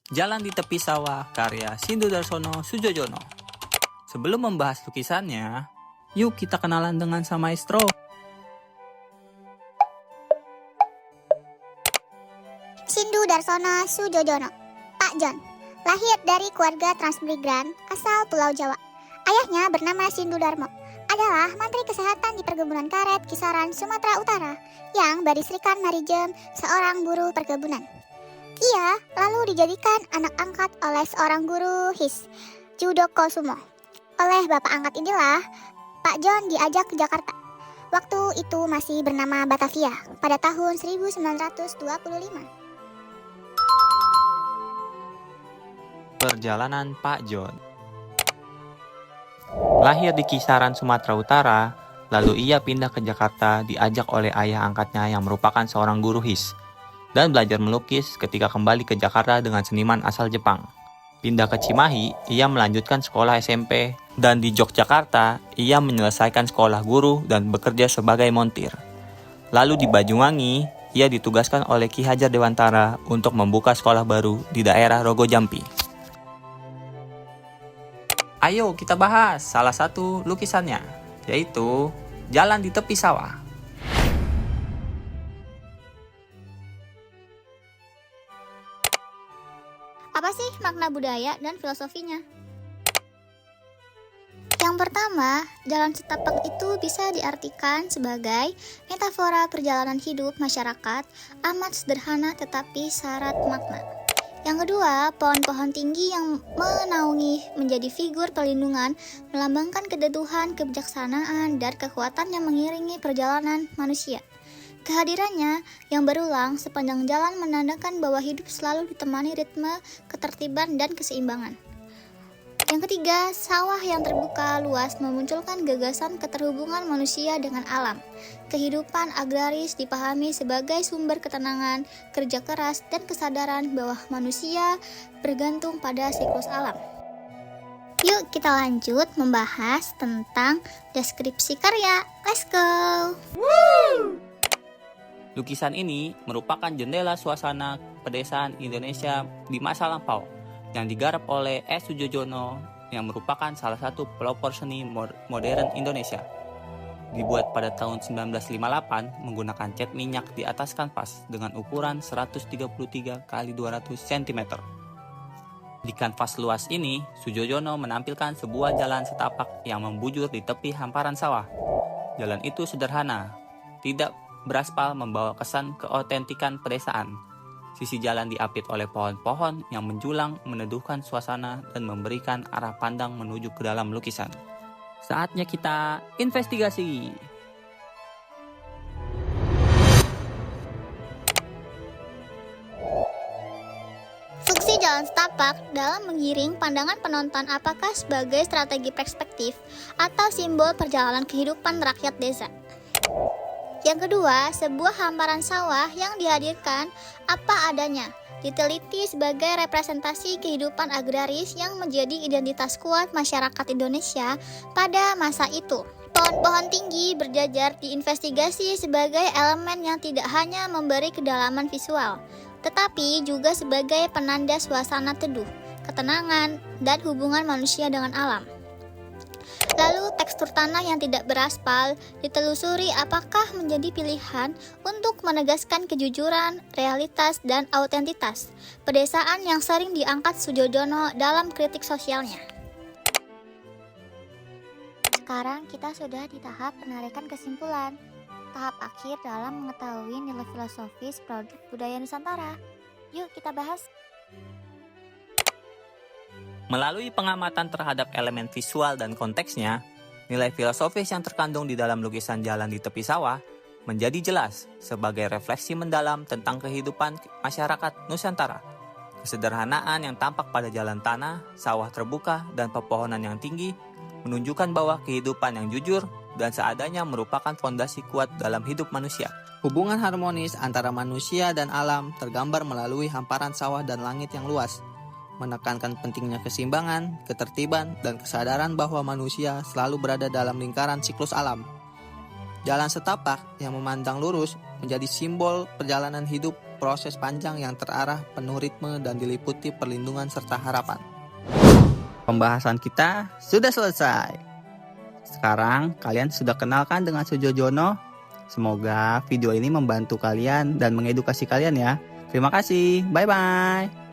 Jalan di Tepi Sawah karya Sindu Darsono Soedjojono. Sebelum membahas lukisannya, yuk kita kenalan dengan sang maestro. Sindu Darsono Soedjojono, Pak John, lahir dari keluarga transmigran asal Pulau Jawa. Ayahnya bernama Sindu Darmo, adalah Menteri Kesehatan di Perkebunan Karet Kisaran, Sumatera Utara, yang beristrikan Marijem, seorang buruh perkebunan. Ia lalu dijadikan anak angkat oleh seorang guru His, Judoko Sumo. Oleh bapak angkat inilah, Pak John diajak ke Jakarta. Waktu itu masih bernama Batavia, pada tahun 1925. Perjalanan Pak John. Lahir di Kisaran, Sumatera Utara, lalu ia pindah ke Jakarta diajak oleh ayah angkatnya yang merupakan seorang guru His, dan belajar melukis ketika kembali ke Jakarta dengan seniman asal Jepang. Pindah ke Cimahi, ia melanjutkan sekolah SMP, dan di Yogyakarta, ia menyelesaikan sekolah guru dan bekerja sebagai montir. Lalu di Banyuwangi, ia ditugaskan oleh Ki Hajar Dewantara untuk membuka sekolah baru di daerah Rogo Jampi. Ayo kita bahas salah satu lukisannya, yaitu Jalan di Tepi Sawah. Apa sih makna budaya dan filosofinya? Yang pertama, jalan setapak itu bisa diartikan sebagai metafora perjalanan hidup masyarakat, amat sederhana tetapi syarat makna. Yang kedua, pohon-pohon tinggi yang menaungi menjadi figur perlindungan, melambangkan keteduhan, kebijaksanaan, dan kekuatan yang mengiringi perjalanan manusia. Kehadirannya yang berulang sepanjang jalan menandakan bahwa hidup selalu ditemani ritme, ketertiban, dan keseimbangan. Yang ketiga, sawah yang terbuka luas memunculkan gagasan keterhubungan manusia dengan alam. Kehidupan agraris dipahami sebagai sumber ketenangan, kerja keras, dan kesadaran bahwa manusia bergantung pada siklus alam. Yuk kita lanjut membahas tentang deskripsi karya. Let's go! Lukisan ini merupakan jendela suasana pedesaan Indonesia di masa lampau yang digarap oleh S. Soedjojono yang merupakan salah satu pelopor seni modern Indonesia. Dibuat pada tahun 1958 menggunakan cat minyak di atas kanvas dengan ukuran 133 x 200 cm. Di kanvas luas ini, Soedjojono menampilkan sebuah jalan setapak yang membujur di tepi hamparan sawah. Jalan itu sederhana, tidak beraspal, membawa kesan keotentikan pedesaan. Sisi jalan diapit oleh pohon-pohon yang menjulang, meneduhkan suasana dan memberikan arah pandang menuju ke dalam lukisan. Saatnya kita investigasi. Fungsi jalan setapak dalam menggiring pandangan penonton apakah sebagai strategi perspektif atau simbol perjalanan kehidupan rakyat desa. Yang kedua, sebuah hamparan sawah yang dihadirkan apa adanya, diteliti sebagai representasi kehidupan agraris yang menjadi identitas kuat masyarakat Indonesia pada masa itu. Pohon-pohon tinggi berjajar diinvestigasi sebagai elemen yang tidak hanya memberi kedalaman visual, tetapi juga sebagai penanda suasana teduh, ketenangan, dan hubungan manusia dengan alam. Lalu tekstur tanah yang tidak beraspal ditelusuri apakah menjadi pilihan untuk menegaskan kejujuran, realitas, dan autentitas pedesaan yang sering diangkat Soedjojono dalam kritik sosialnya. Sekarang kita sudah di tahap penarikan kesimpulan, tahap akhir dalam mengetahui nilai filosofis produk budaya Nusantara. Yuk kita bahas. Melalui pengamatan terhadap elemen visual dan konteksnya, nilai filosofis yang terkandung di dalam lukisan Jalan di Tepi Sawah menjadi jelas sebagai refleksi mendalam tentang kehidupan masyarakat Nusantara. Kesederhanaan yang tampak pada jalan tanah, sawah terbuka, dan pepohonan yang tinggi menunjukkan bahwa kehidupan yang jujur dan seadanya merupakan fondasi kuat dalam hidup manusia. Hubungan harmonis antara manusia dan alam tergambar melalui hamparan sawah dan langit yang luas, menekankan pentingnya keseimbangan, ketertiban, dan kesadaran bahwa manusia selalu berada dalam lingkaran siklus alam. Jalan setapak yang memandang lurus menjadi simbol perjalanan hidup proses panjang yang terarah, penuh ritme, dan diliputi perlindungan serta harapan. Pembahasan kita sudah selesai. Sekarang kalian sudah kenalkan dengan Sujojono. Semoga video ini membantu kalian dan mengedukasi kalian ya. Terima kasih. Bye-bye.